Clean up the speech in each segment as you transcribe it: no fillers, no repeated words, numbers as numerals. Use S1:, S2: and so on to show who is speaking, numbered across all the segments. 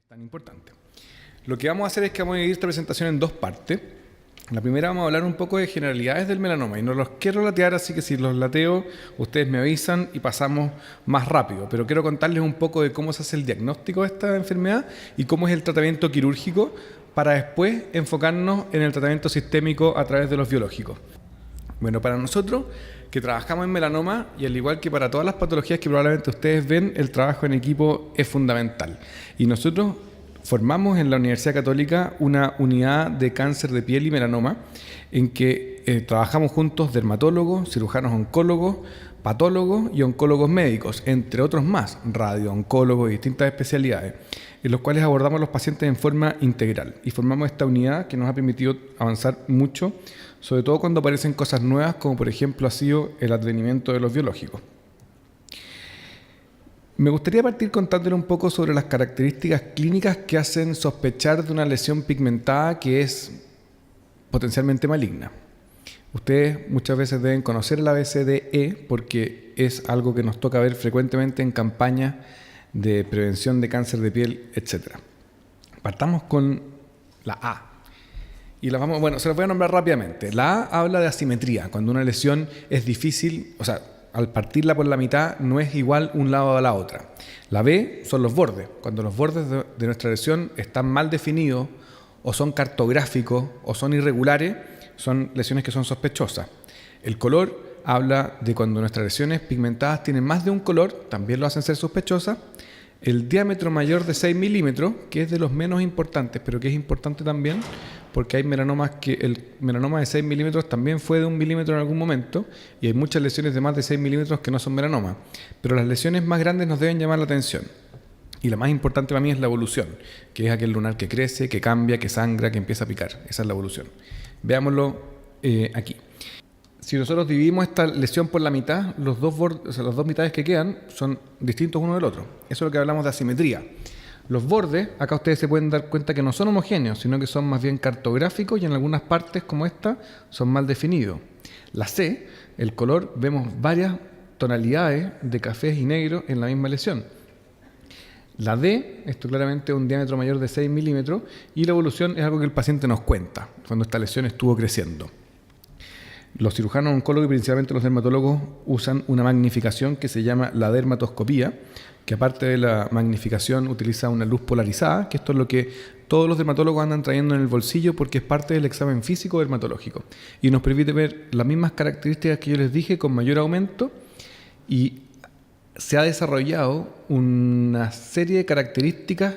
S1: tan importante. Lo que vamos a hacer es que vamos a dividir esta presentación en dos partes. En la primera vamos a hablar un poco de generalidades del melanoma y no los quiero latear, así que si los lateo ustedes me avisan y pasamos más rápido, pero quiero contarles un poco de cómo se hace el diagnóstico de esta enfermedad y cómo es el tratamiento quirúrgico para después enfocarnos en el tratamiento sistémico a través de los biológicos. Bueno, para nosotros que trabajamos en melanoma y al igual que para todas las patologías que probablemente ustedes ven, el trabajo en equipo es fundamental. Y nosotros formamos en la Universidad Católica una unidad de cáncer de piel y melanoma en que trabajamos juntos dermatólogos, cirujanos oncólogos, patólogos y oncólogos médicos, entre otros más, radio-oncólogos y distintas especialidades, en los cuales abordamos a los pacientes en forma integral. Y formamos esta unidad que nos ha permitido avanzar mucho, sobre todo cuando aparecen cosas nuevas, como por ejemplo ha sido el advenimiento de los biológicos. Me gustaría partir contándole un poco sobre las características clínicas que hacen sospechar de una lesión pigmentada que es potencialmente maligna. Ustedes muchas veces deben conocer el ABCDE porque es algo que nos toca ver frecuentemente en campañas de prevención de cáncer de piel, etc. Partamos con la A. Y se las voy a nombrar rápidamente. La A habla de asimetría, cuando una lesión es difícil, o sea, al partirla por la mitad no es igual un lado a la otra. La B son los bordes, cuando los bordes de nuestra lesión están mal definidos o son cartográficos o son irregulares, son lesiones que son sospechosas. El color habla de cuando nuestras lesiones pigmentadas tienen más de un color, también lo hacen ser sospechosas. El diámetro mayor de 6 milímetros, que es de los menos importantes, pero que es importante también, porque hay melanomas que el melanoma de 6 milímetros también fue de 1 milímetro en algún momento, y hay muchas lesiones de más de 6 milímetros que no son melanomas. Pero las lesiones más grandes nos deben llamar la atención. Y la más importante para mí es la evolución, que es aquel lunar que crece, que cambia, que sangra, que empieza a picar. Esa es la evolución. Veámoslo aquí. Si nosotros dividimos esta lesión por la mitad, los dos bordes, o sea, las dos mitades que quedan son distintos uno del otro. Eso es lo que hablamos de asimetría. Los bordes, acá ustedes se pueden dar cuenta que no son homogéneos, sino que son más bien cartográficos y en algunas partes como esta son mal definidos. La C, el color, vemos varias tonalidades de cafés y negros en la misma lesión. La D, esto claramente es un diámetro mayor de 6 milímetros y la evolución es algo que el paciente nos cuenta cuando esta lesión estuvo creciendo. Los cirujanos oncólogos y principalmente los dermatólogos usan una magnificación que se llama la dermatoscopía, que aparte de la magnificación utiliza una luz polarizada, que esto es lo que todos los dermatólogos andan trayendo en el bolsillo porque es parte del examen físico dermatológico y nos permite ver las mismas características que yo les dije con mayor aumento y se ha desarrollado una serie de características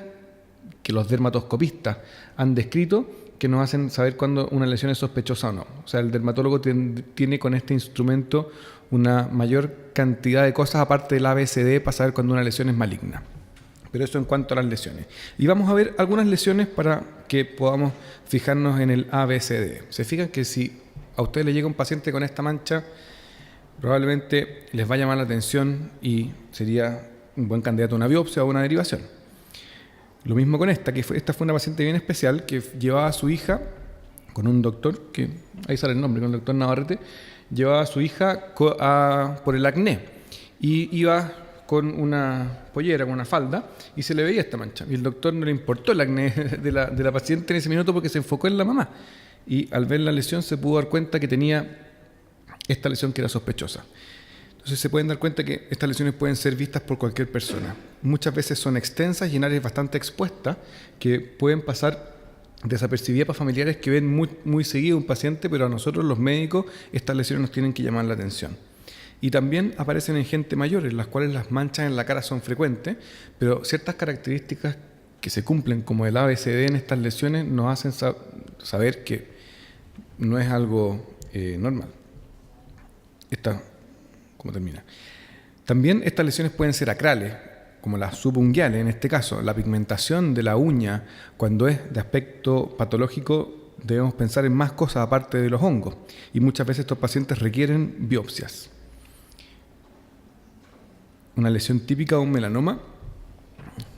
S1: que los dermatoscopistas han descrito que nos hacen saber cuando una lesión es sospechosa o no. O sea, el dermatólogo tiene con este instrumento una mayor cantidad de cosas aparte del ABCD para saber cuando una lesión es maligna. Pero eso en cuanto a las lesiones. Y vamos a ver algunas lesiones para que podamos fijarnos en el ABCD. Se fijan que si a ustedes le llega un paciente con esta mancha, probablemente les va a llamar la atención y sería un buen candidato a una biopsia o una derivación. Lo mismo con esta fue una paciente bien especial que llevaba a su hija con un doctor, que ahí sale el nombre, con el doctor Navarrete, llevaba a su hija por el acné y iba con una pollera, con una falda y se le veía esta mancha. Y el doctor no le importó el acné de la paciente en ese minuto porque se enfocó en la mamá. Y al ver la lesión se pudo dar cuenta que tenía esta lesión que era sospechosa. Entonces se pueden dar cuenta que estas lesiones pueden ser vistas por cualquier persona. Muchas veces son extensas y en áreas bastante expuestas que pueden pasar desapercibidas para familiares que ven muy seguido un paciente, pero a nosotros los médicos estas lesiones nos tienen que llamar la atención. Y también aparecen en gente mayor, en las cuales las manchas en la cara son frecuentes, pero ciertas características que se cumplen como el ABCD en estas lesiones nos hacen saber que no es algo normal. ¿Cómo termina? También estas lesiones pueden ser acrales, como las subunguiales en este caso. La pigmentación de la uña, cuando es de aspecto patológico, debemos pensar en más cosas aparte de los hongos. Y muchas veces estos pacientes requieren biopsias. Una lesión típica de un melanoma,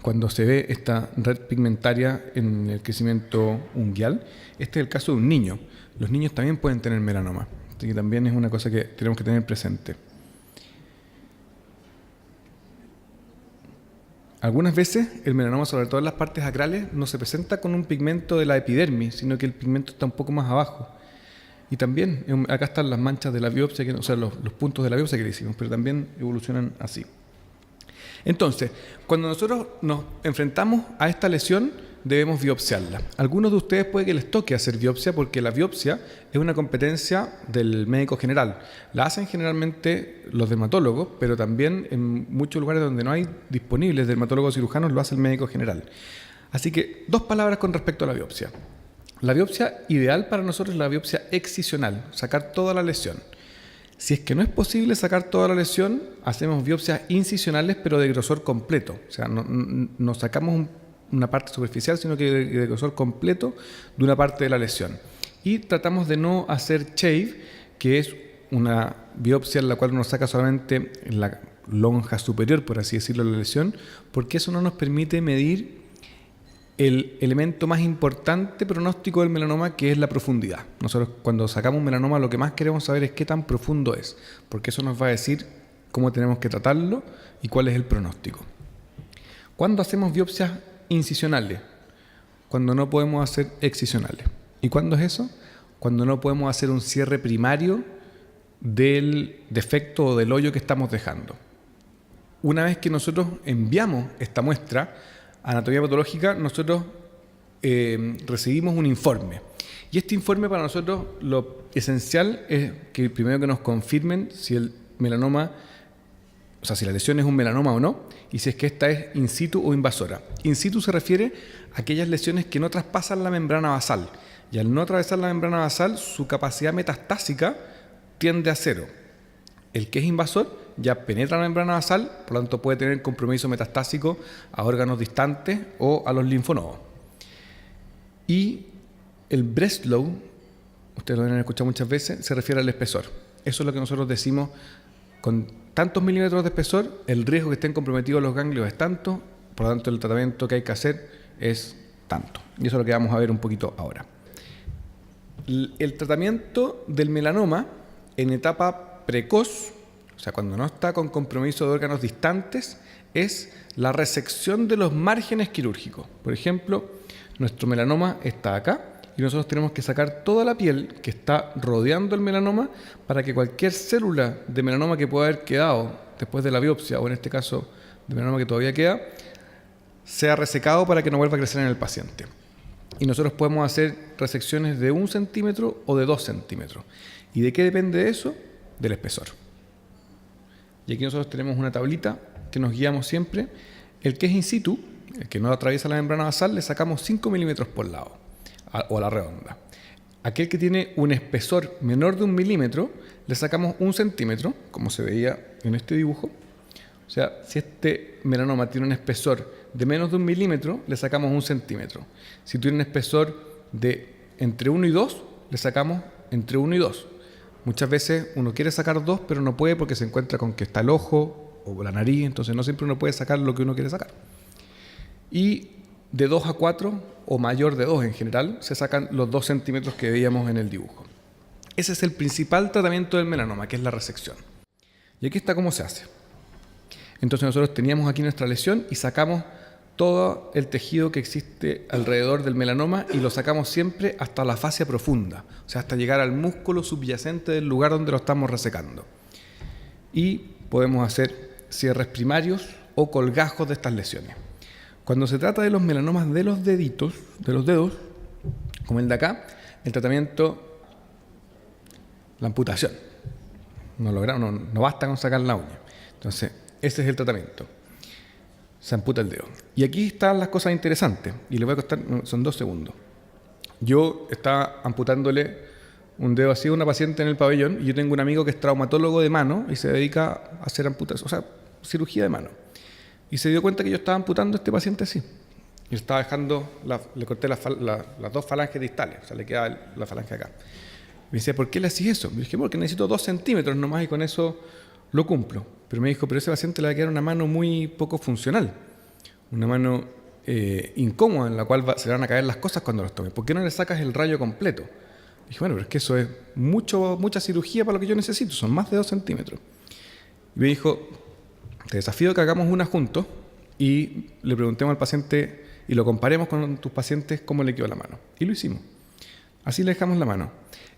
S1: cuando se ve esta red pigmentaria en el crecimiento unguial, este es el caso de un niño. Los niños también pueden tener melanoma, así que también es una cosa que tenemos que tener presente. Algunas veces el melanoma, sobre todo en las partes acrales, no se presenta con un pigmento de la epidermis, sino que el pigmento está un poco más abajo. Y también, acá están las manchas de la biopsia, o sea, los puntos de la biopsia que le hicimos, pero también evolucionan así. Entonces, cuando nosotros nos enfrentamos a esta lesión, debemos biopsiarla. Algunos de ustedes puede que les toque hacer biopsia porque la biopsia es una competencia del médico general. La hacen generalmente los dermatólogos, pero también en muchos lugares donde no hay disponibles dermatólogos cirujanos lo hace el médico general. Así que 2 palabras con respecto a la biopsia. La biopsia ideal para nosotros es la biopsia excisional, sacar toda la lesión. Si es que no es posible sacar toda la lesión, hacemos biopsias incisionales pero de grosor completo. O sea, no sacamos una parte superficial, sino que de grosor completo de una parte de la lesión. Y tratamos de no hacer shave, que es una biopsia en la cual uno saca solamente la lonja superior, por así decirlo, de la lesión, porque eso no nos permite medir el elemento más importante pronóstico del melanoma, que es la profundidad. Nosotros cuando sacamos un melanoma lo que más queremos saber es qué tan profundo es, porque eso nos va a decir cómo tenemos que tratarlo y cuál es el pronóstico. ¿Cuándo hacemos biopsias incisionales? Cuando no podemos hacer excisionales. ¿Y cuándo es eso? Cuando no podemos hacer un cierre primario del defecto o del hoyo que estamos dejando. Una vez que nosotros enviamos esta muestra a anatomía patológica, nosotros recibimos un informe. Y este informe para nosotros lo esencial es que primero que nos confirmen si el melanoma, o sea, si la lesión es un melanoma o no, y si es que esta es in situ o invasora. In situ se refiere a aquellas lesiones que no traspasan la membrana basal. Y al no atravesar la membrana basal, su capacidad metastásica tiende a 0. El que es invasor ya penetra la membrana basal, por lo tanto puede tener compromiso metastásico a órganos distantes o a los linfonodos. Y el Breslow, ustedes lo han escuchado muchas veces, se refiere al espesor. Eso es lo que nosotros decimos: con tantos milímetros de espesor, el riesgo que estén comprometidos los ganglios es tanto, por lo tanto el tratamiento que hay que hacer es tanto. Y eso es lo que vamos a ver un poquito ahora. El tratamiento del melanoma en etapa precoz, o sea, cuando no está con compromiso de órganos distantes, es la resección de los márgenes quirúrgicos. Por ejemplo, nuestro melanoma está acá y nosotros tenemos que sacar toda la piel que está rodeando el melanoma para que cualquier célula de melanoma que pueda haber quedado después de la biopsia, o en este caso de melanoma que todavía queda, sea resecado para que no vuelva a crecer en el paciente. Y nosotros podemos hacer resecciones de 1 centímetro o de 2 centímetros. ¿Y de qué depende eso? Del espesor. Y aquí nosotros tenemos una tablita que nos guiamos siempre. El que es in situ, el que no atraviesa la membrana basal, le sacamos 5 milímetros por lado, o a la redonda. Aquel que tiene un espesor menor de 1 milímetro, le sacamos 1 centímetro, como se veía en este dibujo. O sea, si este melanoma tiene un espesor de menos de 1 milímetro, le sacamos 1 centímetro. Si tiene un espesor de entre 1 y 2, le sacamos entre 1 y 2. Muchas veces uno quiere sacar 2, pero no puede porque se encuentra con que está el ojo o la nariz, entonces no siempre uno puede sacar lo que uno quiere sacar. Y de 2 a 4, o mayor de 2 en general, se sacan los 2 centímetros que veíamos en el dibujo. Ese es el principal tratamiento del melanoma, que es la resección. Y aquí está cómo se hace. Entonces nosotros teníamos aquí nuestra lesión y sacamos todo el tejido que existe alrededor del melanoma y lo sacamos siempre hasta la fascia profunda, o sea, hasta llegar al músculo subyacente del lugar donde lo estamos resecando. Y podemos hacer cierres primarios o colgajos de estas lesiones. Cuando se trata de los melanomas de los deditos, de los dedos, como el de acá, el tratamiento, la amputación. No basta con sacar la uña. Entonces, ese es el tratamiento. Se amputa el dedo. Y aquí están las cosas interesantes, y les voy a costar, son 2 segundos. Yo estaba amputándole un dedo así a una paciente en el pabellón, y yo tengo un amigo que es traumatólogo de mano y se dedica a hacer amputación, o sea, cirugía de mano. Y se dio cuenta que yo estaba amputando a este paciente así. Y estaba dejando, le corté las 2 falanges distales, o sea, le queda la falange acá. Me decía, ¿por qué le hacía eso? Me dije, porque necesito 2 centímetros nomás y con eso lo cumplo. Pero me dijo, pero a ese paciente le va a quedar una mano muy poco funcional, una mano incómoda en la cual se le van a caer las cosas cuando los tome. ¿Por qué no le sacas el rayo completo? Dije, bueno, pero es que eso es mucha cirugía para lo que yo necesito, son más de 2 centímetros. Y me dijo, te desafío que hagamos una juntos, y le preguntemos al paciente y lo comparemos con tus pacientes cómo le quedó la mano. Y lo hicimos. Así le dejamos la mano.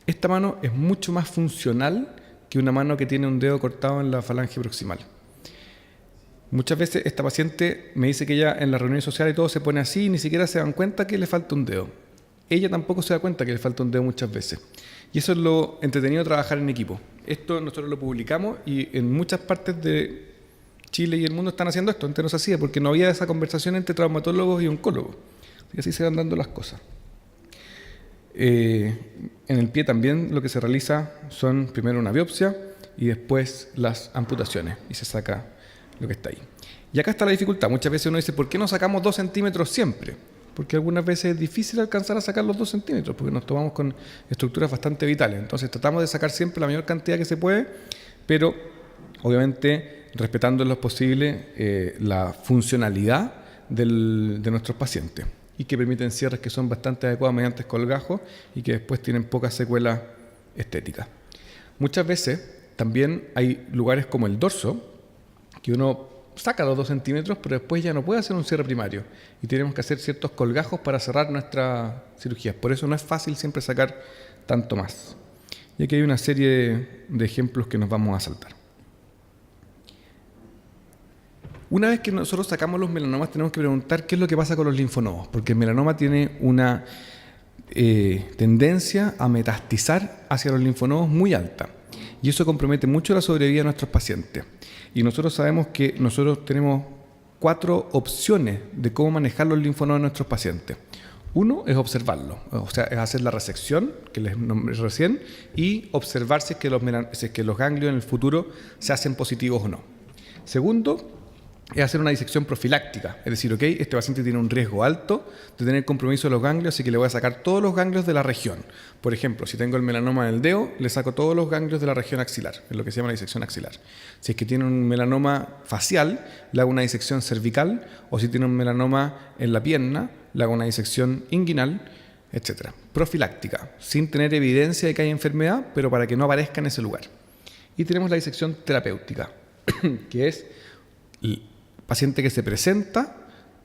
S1: Esta mano es mucho más funcional que una mano que tiene un dedo cortado en la falange proximal. Muchas veces esta paciente me dice que ella en las reuniones sociales y todo se pone así y ni siquiera se dan cuenta que le falta un dedo. Ella tampoco se da cuenta que le falta un dedo muchas veces. Y eso es lo entretenido de trabajar en equipo. Esto nosotros lo publicamos y en muchas partes de Chile y el mundo están haciendo esto. Antes no se hacía porque no había esa conversación entre traumatólogos y oncólogos. Y así se van dando las cosas. En el pie también lo que se realiza son primero una biopsia y después las amputaciones y se saca lo que está ahí. Y acá está la dificultad. Muchas veces uno dice, ¿por qué no sacamos 2 centímetros siempre? Porque algunas veces es difícil alcanzar a sacar los 2 centímetros porque nos tomamos con estructuras bastante vitales. Entonces tratamos de sacar siempre la mayor cantidad que se puede, pero obviamente respetando en lo posible la funcionalidad de nuestros pacientes y que permiten cierres que son bastante adecuados mediante colgajos y que después tienen pocas secuelas estéticas. Muchas veces también hay lugares como el dorso que uno saca los 2 centímetros, pero después ya no puede hacer un cierre primario y tenemos que hacer ciertos colgajos para cerrar nuestras cirugías. Por eso no es fácil siempre sacar tanto más. Y aquí hay una serie de ejemplos que nos vamos a saltar. Una vez que nosotros sacamos los melanomas, tenemos que preguntar qué es lo que pasa con los linfonodos, porque el melanoma tiene una tendencia a metastizar hacia los linfonodos muy alta. Y eso compromete mucho la sobrevida de nuestros pacientes. Y nosotros sabemos que nosotros tenemos 4 opciones de cómo manejar los linfonodos de nuestros pacientes. Uno es observarlo, o sea, es hacer la resección, que les nombré recién, y observar si es que los ganglios en el futuro se hacen positivos o no. Segundo, es hacer una disección profiláctica, es decir, este paciente tiene un riesgo alto de tener compromiso de los ganglios, así que le voy a sacar todos los ganglios de la región. Por ejemplo, si tengo el melanoma del dedo, le saco todos los ganglios de la región axilar, es lo que se llama la disección axilar. Si es que tiene un melanoma facial, le hago una disección cervical, o si tiene un melanoma en la pierna, le hago una disección inguinal, etc. Profiláctica, sin tener evidencia de que hay enfermedad, pero para que no aparezca en ese lugar. Y tenemos la disección terapéutica, que es el paciente que se presenta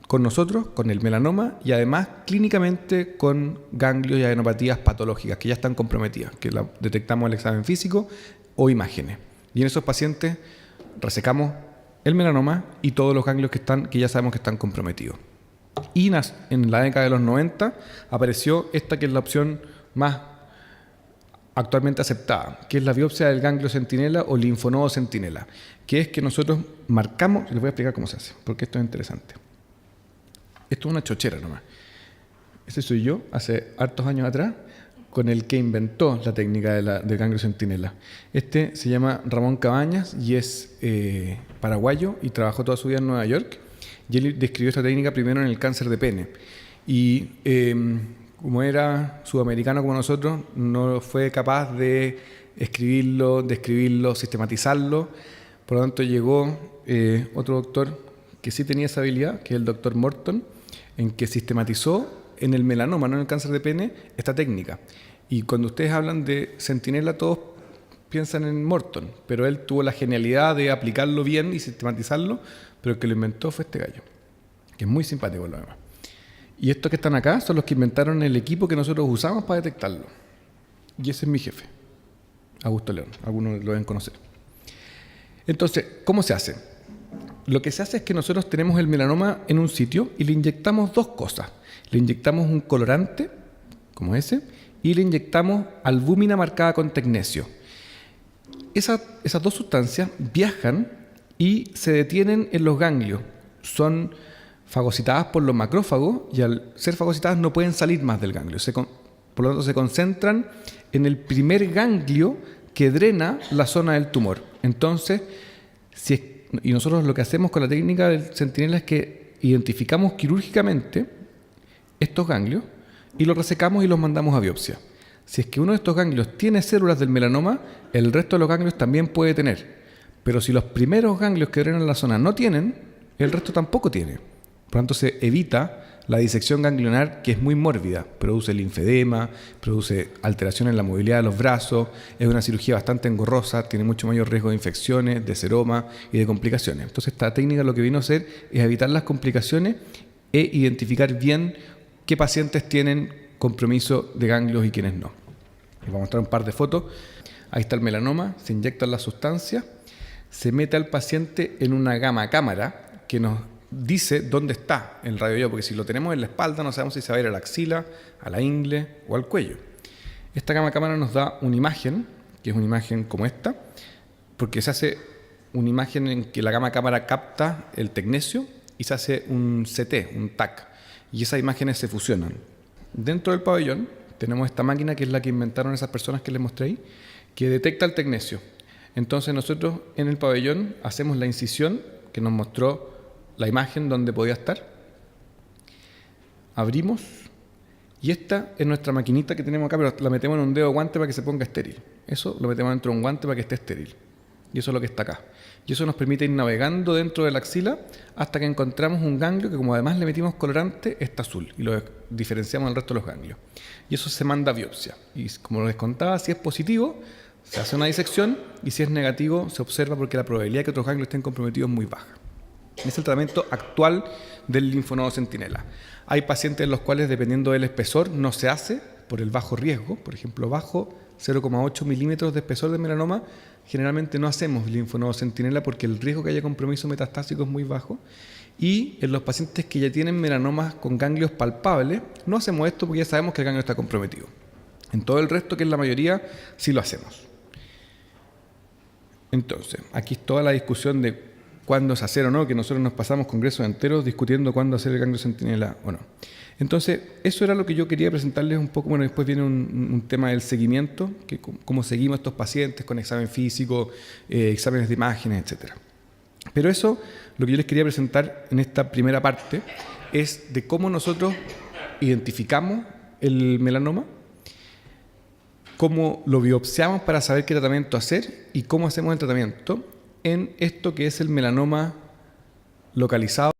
S1: con nosotros, con el melanoma y además clínicamente con ganglios y adenopatías patológicas que ya están comprometidas, que la detectamos en el examen físico o imágenes. Y en esos pacientes resecamos el melanoma y todos los ganglios que ya sabemos que están comprometidos. Y en la década de los 90 apareció esta que es la opción más actualmente aceptada, que es la biopsia del ganglio centinela o linfonodo centinela, que es que nosotros marcamos, les voy a explicar cómo se hace, porque esto es interesante. Esto es una chochera nomás. Ese soy yo, hace hartos años atrás, con el que inventó la técnica del ganglio centinela. Este se llama Ramón Cabañas y es paraguayo y trabajó toda su vida en Nueva York. Y él describió esta técnica primero en el cáncer de pene. Y como era sudamericano como nosotros, no fue capaz de escribirlo, describirlo, sistematizarlo. Por lo tanto, llegó otro doctor que sí tenía esa habilidad, que es el doctor Morton, en que sistematizó en el melanoma, no en el cáncer de pene, esta técnica. Y cuando ustedes hablan de centinela, todos piensan en Morton, pero él tuvo la genialidad de aplicarlo bien y sistematizarlo, pero el que lo inventó fue este gallo, que es muy simpático lo demás. Y estos que están acá son los que inventaron el equipo que nosotros usamos para detectarlo. Y ese es mi jefe, Augusto León. Algunos lo deben conocer. Entonces, ¿cómo se hace? Lo que se hace es que nosotros tenemos el melanoma en un sitio y le inyectamos 2 cosas. Le inyectamos un colorante, como ese, y le inyectamos albúmina marcada con tecnesio. Esas 2 sustancias viajan y se detienen en los ganglios. Son fagocitadas por los macrófagos y al ser fagocitadas no pueden salir más del ganglio. Por lo tanto, se concentran en el primer ganglio que drena la zona del tumor. Entonces, y nosotros lo que hacemos con la técnica del centinela es que identificamos quirúrgicamente estos ganglios y los resecamos y los mandamos a biopsia. Si es que uno de estos ganglios tiene células del melanoma, el resto de los ganglios también puede tener. Pero si los primeros ganglios que drenan la zona no tienen, el resto tampoco tiene. Por lo tanto, se evita la disección ganglionar, que es muy mórbida, produce linfedema, produce alteración en la movilidad de los brazos, es una cirugía bastante engorrosa, tiene mucho mayor riesgo de infecciones, de seroma y de complicaciones. Entonces, esta técnica lo que vino a hacer es evitar las complicaciones e identificar bien qué pacientes tienen compromiso de ganglios y quiénes no. Les voy a mostrar un par de fotos. Ahí está el melanoma, se inyectan las sustancias, se mete al paciente en una gama cámara que nos dice dónde está el radioyodo, porque si lo tenemos en la espalda no sabemos si se va a ir a la axila, a la ingle o al cuello. Esta gama cámara nos da una imagen, que es una imagen como esta, porque se hace una imagen en que la gama cámara capta el tecnecio y se hace un CT, un TAC, y esas imágenes se fusionan. Dentro del pabellón tenemos esta máquina que es la que inventaron esas personas que les mostré ahí, que detecta el tecnecio. Entonces nosotros en el pabellón hacemos la incisión que nos mostró la imagen donde podía estar, abrimos y esta es nuestra maquinita que tenemos acá, pero la metemos en un dedo guante para que se ponga estéril. Eso lo metemos dentro de un guante para que esté estéril. Y eso es lo que está acá. Y eso nos permite ir navegando dentro de la axila hasta que encontramos un ganglio que, como además le metimos colorante, está azul y lo diferenciamos del resto de los ganglios. Y eso se manda a biopsia. Y como les contaba, si es positivo, se hace una disección y si es negativo, se observa porque la probabilidad de que otros ganglios estén comprometidos es muy baja. Es el tratamiento actual del linfonodo centinela. Hay pacientes en los cuales, dependiendo del espesor, no se hace por el bajo riesgo. Por ejemplo, bajo 0,8 milímetros de espesor de melanoma, generalmente no hacemos linfonodo centinela porque el riesgo que haya compromiso metastásico es muy bajo. Y en los pacientes que ya tienen melanomas con ganglios palpables, no hacemos esto porque ya sabemos que el ganglio está comprometido. En todo el resto, que es la mayoría, sí lo hacemos. Entonces, aquí es toda la discusión de cuándo es hacer o no, que nosotros nos pasamos congresos enteros discutiendo cuándo hacer el ganglio centinela o no. Entonces, eso era lo que yo quería presentarles un poco. Bueno, después viene un tema del seguimiento, que cómo seguimos a estos pacientes con examen físico, exámenes de imágenes, etc. Pero eso, lo que yo les quería presentar en esta primera parte, es de cómo nosotros identificamos el melanoma, cómo lo biopsiamos para saber qué tratamiento hacer y cómo hacemos el tratamiento en esto que es el melanoma localizado